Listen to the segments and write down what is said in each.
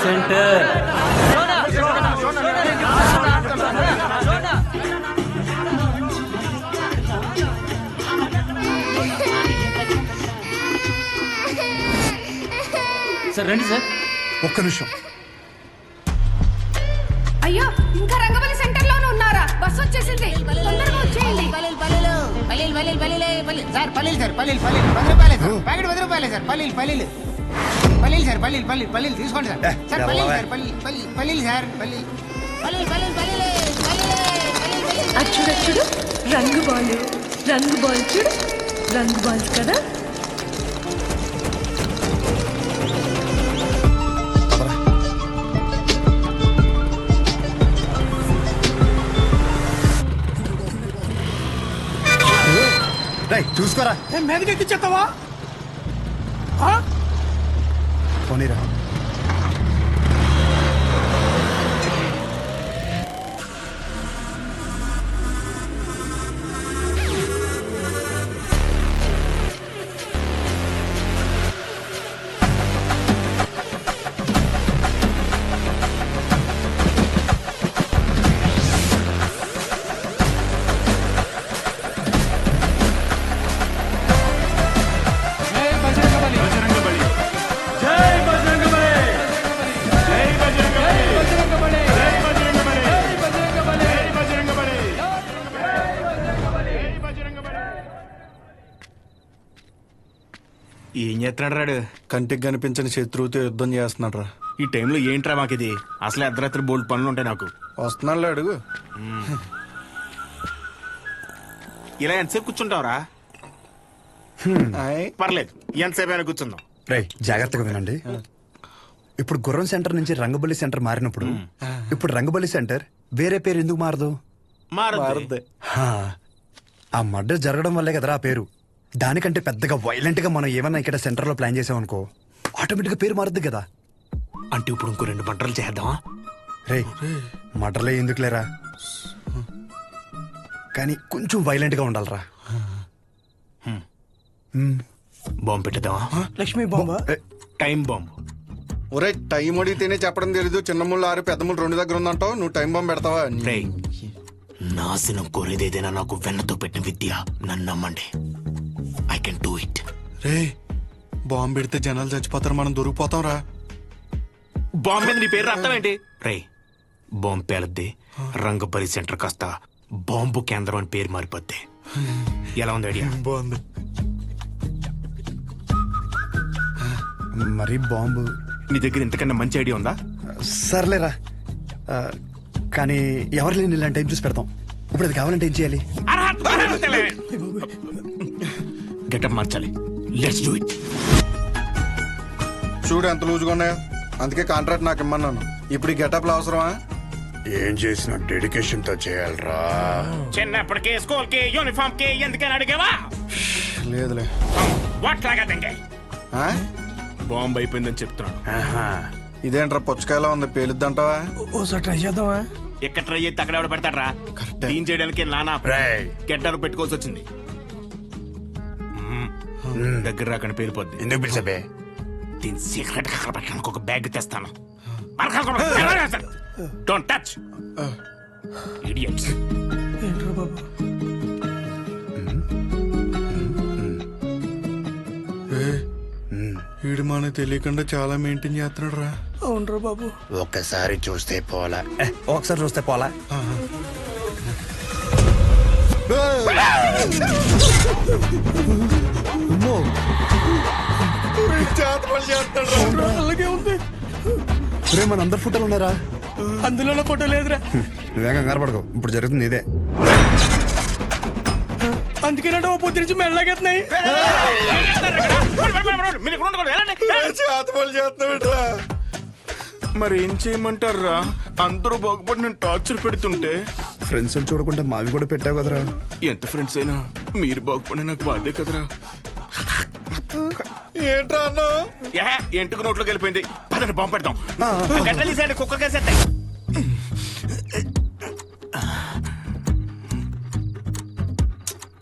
Centre. Sir రండి sir. ఒక్క నిమిషం. అయ్యో ఇంకా రంగవల్లి సెంటర్ లోనే ఉన్నారా? బస్ వచ్చేసింది, తొందరగా వచ్చేయండి. సార్ పల్లీలు సార్ పల్లీలు 10 రూపాయలే సార్. ప్యాకెట్ 10 రూపాయలే సార్. పల్లీలు సార్ పల్లీలు తీసుకోండి సార్. సార్ పల్లీలు సార్ పల్లీలు సార్ పల్లీలు. చూడు చూడు, రంగు బాల్ చూడు, రంగు బాల్స్ కదా. చూసుకోరా, మీదకి ఎక్కిచ్చేస్తావా? పోనీరా. ఏం చేస్తున్నాడు రాడు? కంటికి కనిపించని శత్రువుతో యుద్ధం చేస్తున్నాడు రా. ఈ టైంలో ఏంట్రా మాకిది? అసలే అర్ధరాత్రి బోల్డ్ పనులు ఉంటాయి నాకు. వస్తున్నాడు అడుగు. ఇలా ఎంతసేపు కూర్చుంటావురా? పర్లేదు, ఎంతసేపు అయినా కూర్చుందాం. రే జాగ్రత్తగా వినండి. ఇప్పుడు గుర్రం సెంటర్ నుంచి రంగబలి సెంటర్ మారినప్పుడు ఇప్పుడు రంగబలి సెంటర్ వేరే పేరు ఎందుకు మారదు? మారద్దు. హా, ఆ మర్డర్ జరగడం వల్లే కదరా ఆ పేరు. దానికంటే పెద్దగా వైలెంట్ గా మనం ఏమన్నా ఇక్కడ సెంటర్ లో ప్లాన్ చేసాం అనుకో, ఆటోమేటిక్ గా పేరు మారద్దు కదా. అంటే ఇప్పుడు ఇంకో 2 మంటలు చేద్దామా? రే మర్డర్లే ఎందుకు లేరా, కానీ కొంచెం వైలెంట్ గా ఉండాలరా. బాంబు పెట్టేద్దామా? లక్ష్మీ బాంబా? Time bomb. ఒరే టైం అడిగితేనే చెప్పడం తెలీదు. చిన్న ముళ్ళు 6 పెద్ద ముళ్ళు 2 దగ్గర ఉందంటావు. నువ్వు టైం బాంబు పెడతావా? రేయ్, నాశనం కోరేదేదైనా నాకు వెన్నతో పెట్టిన విద్య. నన్ను నమ్మండి, I can do it. Ray bomb పెడితే జనాలు చచ్చిపోతారు, మనం దొరికిపోతాం రా. బాంబు మీద నీ పేరు అర్థం ఏంటి? రేయ్, బాంబు పేలద్ది, రంగపల్లి సెంటర్ కాస్త బాంబు కేంద్రం అని పేరు మారిపోద్ది. ఎలా ఉంది ఐడియా? బాగుంది. మరి బాంబు నీ దగ్గర ఇంతకన్నా మంచి ఐడియా ఉందా? సర్లేరా, కానీ ఎవరు లేని ఇలాంటి టైం చూసి పెడతాం. ఇప్పుడు అది కావాలంటే ఏం చేయాలి? గెటప్ మార్చాలి. Let's do it. చూడు ఎంత లూజుగా ఉన్నాయో. అందుకే కాంట్రాక్ట్ నాకు ఇమ్మన్నాను. ఇప్పుడు ఈ గెటప్లు అవసరమా? ఏం చేసినా డెడికేషన్ తో చేయాలరా. చిన్నప్పటికే స్కూల్ కి యూనిఫామ్ కి ఎందుకని అడిగావా? లేదులే. వాట్ లాగా తంగే ఆ? బాంబు అయిపోయిందని చెప్తున్నాను. ఇదేంట్రా పుచ్చకాయలా ఉంది, పేలుద్దంటావా? ఓసారి ట్రై చేద్దామా? ఎక్కడ ట్రై చేస్తే అక్కడ ఎవడ పెడతాడరా? క్లీన్ చేయడానికి నానా గెడ్డలు పెట్టుకోవాల్సి వచ్చింది. దగ్గర రాకుండా పేలిపోద్ది. ఎందుకు పిలిచబే? దీని సీక్రెట్ అక్కడ పెట్టడానికి ఒక బ్యాగ్ తెస్తాను. Don't touch idiots. ఏంట్రా బాబు? వీడు మనకు తెలియకుండా చాలా మెయింటైన్ చేస్తున్నాడు రా. అవునరా బాబు. ఒక్కసారి చూస్తే పోలా, ఒకసారి చూస్తే పోలా. అలాగే ఉంది. రే మన అందరు ఫోటోలు ఉన్నారా? అందులో ఫోటో లేదురా. నువ్వేం కంగారు పడకు, ఇప్పుడు జరుగుతుంది ఇదే. అందుకేనంటే ఓ పొద్దు నుంచి మెల్లగెత్తున్నాయి. మరి ఏం చేయమంటారా? అందరూ బాగుపడి నేను టార్చర్ పెడుతుంటే ఫ్రెండ్స్ చూడకుండా మావి కూడా పెట్టావు కదరా. ఎంత ఫ్రెండ్స్ అయినా మీరు బాగుపడి నాకు బాధే కదరా. ఏంట్రా అన్నా? ఎంటుకు నోట్లోకి వెళ్ళిపోయింది. పదండి బాంబు పెడతాం. గడ్డలు తీసేయండి, కుక్కర్ కేసేస్తాయి.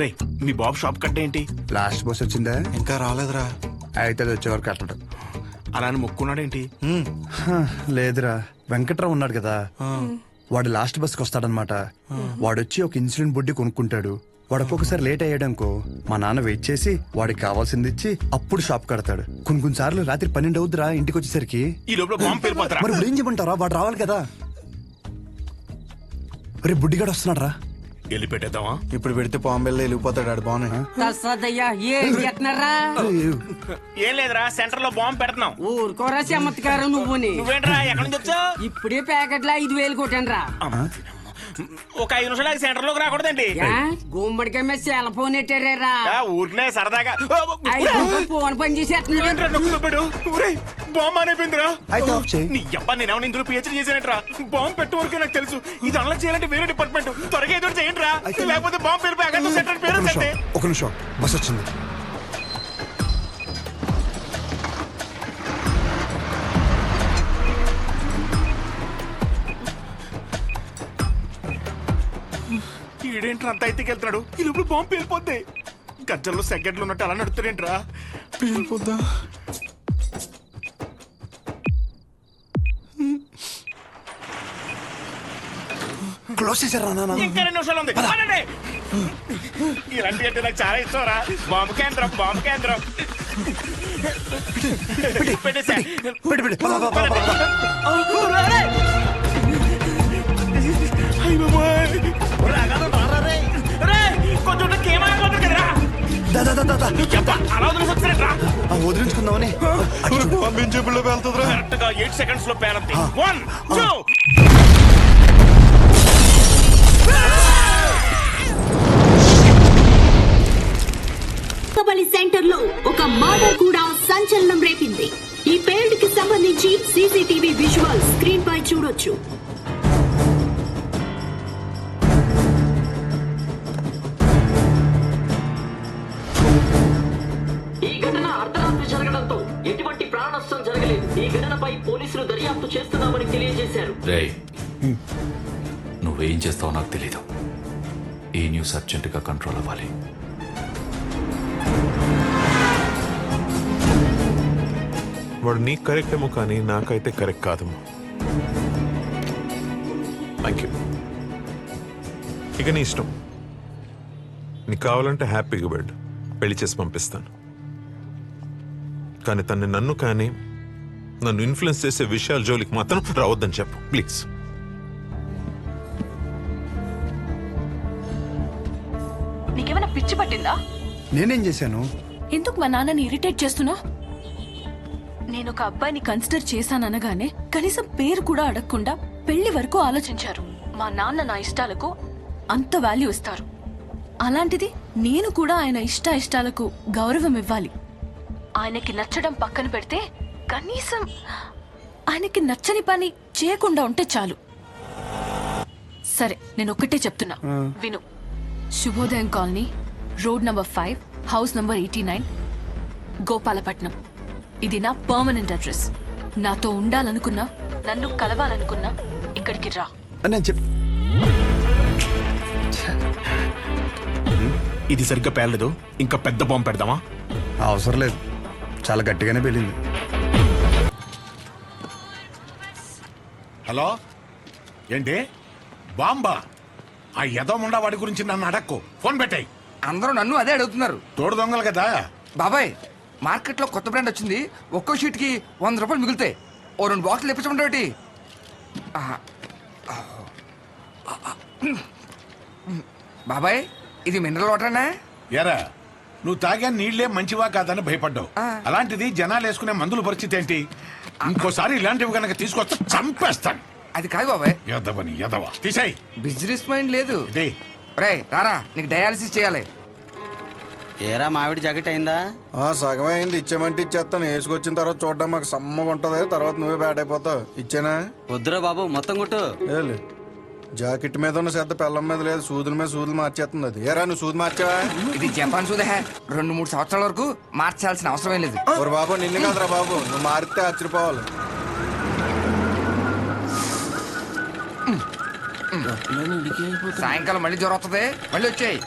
రే, మీ బాబు షాప్ కట్ట ఏంటి? లాస్ట్ బస్ వచ్చిందా? ఇంకా రాలేదురా. అయితే అది వచ్చే వరకు కట్టడు. అలా అని మొక్కున్నాడేంటి? లేదురా, వెంకట్రావు ఉన్నాడు కదా, వాడు లాస్ట్ బస్కి వస్తాడనమాట. వాడొచ్చి ఒక ఇన్సులిన్ బుడ్డి కొనుక్కుంటాడు. వాడు ఒక్కొక్కసారి లేట్ అయ్యాడనుకో, మా నాన్న వెయిట్ చేసి వాడికి కావాల్సింది ఇచ్చి అప్పుడు షాప్ కడతాడు. కొన్ని సార్లు రాత్రి 12 అవుద్దిరా ఇంటికి వచ్చేసరికి. ఈ లోపల బాంబు పేలిపోతారా? మరి ఇప్పుడు ఏం చెప్పంటారా, వాడు రావాలి కదా. రే బుడ్డిగాడు వస్తున్నాడు రా. వెళ్ళి పెట్టేద్దామా? ఇప్పుడు పెడితే పాంబెల్లో వెళ్ళిపోతాడు ఆడు. బాగున్నాయి. తస్సదయ్యా ఏం చేస్తున్నారా? ఏం లేదురా, సెంటర్ లో బాంబు పెడుతున్నాం. ఊరుకోరా చమత్కారం నువ్వుని. నువ్వేంట్రా, ఎక్కడి నుంచి వచ్చావు? ఇప్పుడే ప్యాకెట్లో 5,000 కొట్టానురా. ఒక 5 నిమిషాలు సెంటర్ లోకి రాకూడదండి? గుమ్మడికాయ మీద సెల్ ఫోన్ ఎట్టారా? ఊరికనే సరదాగా. ఫోన్ పని చేసేస్తున్నాడు. బాంబు అనిపోయిందిరా. అయితే ఆఫ్ చేయి. నీ అబ్బా, నేనేమన్నా ఇందులో పిహెచ్డీ చేశానంట్రా. బాంబు పెట్టే వరకే నాకు తెలుసు. ఇది అలా చేయాలంటే వేరే డిపార్ట్మెంట్. త్వరగా ఏదో చేయండి రా, లేకపోతే బాంబు పేరు ప్యాకెట్ సెంటర్ పేరు అంతే. ఒక నిమిషం, బస్ వచ్చింది. ఈడేంట్రా అంత అయితే వెళ్తున్నాడు? ఈ లోపల బాంబు పేలిపోద్ది. గజ్జల్లో సెకండ్లు ఉన్నట్టు అలా నడుస్తాడేంట్రా? పేలిపోద్దా? క్లోజ్ చేశారా నాన్న? ఇంకా 2 నిమిషాలు ఉంది. పదండి. ఇలాంటి అంటే నాకు చాలా ఇష్టం రా. బాంబు కేంద్రం, బాంబు కేంద్రం. పెట్టేసా. పెట్టి పద, పద, పద, పద. కొంచెం కేమైపోతుంది కదరా. దా, దా, దా, దా, దా. అలా వదిలేసొచ్చారా? వదిలించుకుందామని. బాంబు ఏం చెప్పుల్లో వెళ్తుందిరా? కరెక్ట్ గా 8 సెకండ్స్ లో పేరంతి. 1 2 కబలి సెంటర్ లో ఒక మర్డర్ కూడా సంచలనం రేపింది. ఈ పేల్డ్ కి సంబంధించి సీసీటీవీ విజువల్ స్క్రీన్ పై చూడొచ్చు. ఈ ఘటన అర్ధరాత్రి జరగడంతో ఎటువంటి ప్రాణ నష్టం జరగలేదు. ఈ ఘటనపై పోలీసులు దర్యాప్తు చేస్తున్నామని తెలియజేశారు. రేయ్, నువ్వేం చేస్తావో నాకు తెలీదు. ఈ న్యూస్ అర్జెంటుగా కంట్రోల్ అవ్వాలి. వాడు నీకు కరెక్ట్ ఏమో కానీ నాకైతే కరెక్ట్ కాదేమో. Thank you. ఇక నీ ఇష్టం. నీకు కావాలంటే హ్యాపీగా వెళ్ళు, పెళ్లి చేసి పంపిస్తాను. కానీ తన్ని నన్ను కానీ నన్ను ఇన్ఫ్లుయెన్స్ చేసే విషయాల జోలికి మాత్రం రావద్దని చెప్పు ప్లీజ్. నీకేమైనా పిచ్చి పట్టిందా? నేనేం చేశాను? ఎందుకు మా నాన్నని ఇరిటేట్ చేస్తున్నా? నేను ఒక అబ్బాయిని కన్సిడర్ చేశాననగానే కనీసం పేరు కూడా అడగకుండా పెళ్లి వరకు ఆలోచించారు. మా నాన్న నా ఇష్టాలకు అంత వాల్యూ ఇస్తారు. అలాంటిది నేను కూడా ఆయన ఇష్టాలకు గౌరవం ఇవ్వాలి. ఆయనకి నచ్చడం పక్కన పెడితే కనీసం ఆయనకి నచ్చని పని చేయకుండా ఉంటే చాలు. సరే, నేను ఒక్కటే చెప్తున్నా, విను. శుభోదయం colony, road number 5, house number 89, Gopalapatnam. ఇది నా పర్మనెంట్ అడ్రస్. నాతో ఉండాలనుకున్నా, నన్ను కలవాలనుకున్నా ఇక్కడికి రా. నేను ఇది సరిగ్గా పేర్లేదు. ఇంకా పెద్ద బాంబు పెడదామా? అవసరం లేదు, చాలా గట్టిగానే పెళ్ళింది. హలో, ఏంటి బాంబా? ఆ యదోముండా వాడి గురించి నన్ను అడక్కు. ఫోన్ పెట్టాయి. అందరూ నన్ను అదే అడుగుతున్నారు. తోడు దొంగలు కదా బాబాయ్, మార్కెట్లో కొత్త బ్రాండ్ వచ్చింది. ఒక్కో షీట్ కి 100 రూపాయలు మిగులుతాయి. ఓ 2 బాక్సులు ఇప్పించమంటే. బాబాయ్, ఇది మినరల్ వాటర్నా? ఎరా, నువ్వు తాగా నీళ్లే మంచివా కాదని భయపడ్డావు. అలాంటిది జనాలు వేసుకునే మందుల పరిస్థితి ఏంటి? ఇంకోసారి ఇలాంటివి కనుక తీసుకొస్తే చంపేస్తాను. అది కాదు బాబాయ్. యదవని యదవ, తీసేయ్. బిజినెస్ మైండ్ లేదు. రేయ్ రారా, నీకు డయాలసిస్ చేయాలి. ఏరా మావిడి జాకెట్ అయిందా? సగం అయింది. ఇచ్చేమంటే ఇచ్చేస్తాను. వేసుకొచ్చిన తర్వాత చూడడం మాకు సమ్మగా ఉంటది. తర్వాత నువ్వే బ్యాట్ అయిపోతావు. ఇచ్చేనా? వద్దురా బాబు, మొత్తం కొట్టు. జాకెట్ మీద ఉన్న శ్రద్ధ పెళ్ళం మీద లేదు. సూదుల మీద సూదులు మార్చేస్తుంది అది. ఏరా, నువ్వు సూది మార్చావా? ఇది జపాన్ సూదే. 2-3 సంవత్సరాల వరకు మార్చాల్సిన అవసరం లేదు. ఓరు బాబు, నిన్ను కాదురా బాబు, నువ్వు మారితే ఆశ్చర్యపోవాలి. సాయంకాలం మళ్ళీ జ్వరం వస్తుంది. మళ్ళీ వచ్చాయి.